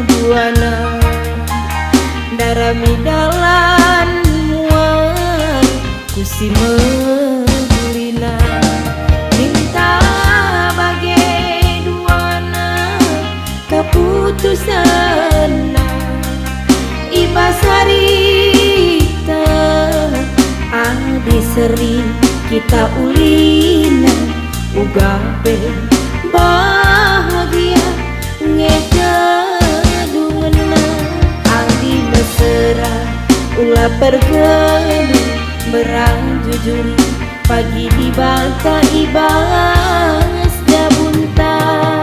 buana darami dalan muan kusi medulina minta bagai duana keputusan ibasarita adi seri kita ulina ugape bahagia ngedadungna adi mesra ulah pergelu berang jujur pagi di bangka ibas jabuntan.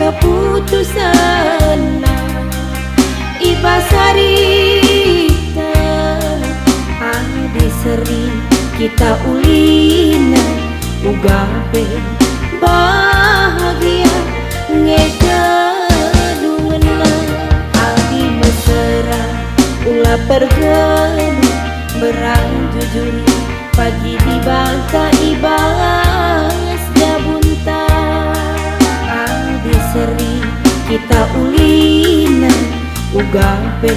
Keputusan ibasarita adi seri kita ulina ugape bahagia ngedadungna adi mesra ulah pergelu berang jujur pagi di bangka ibas jabuntan adi seri kita ulina ugape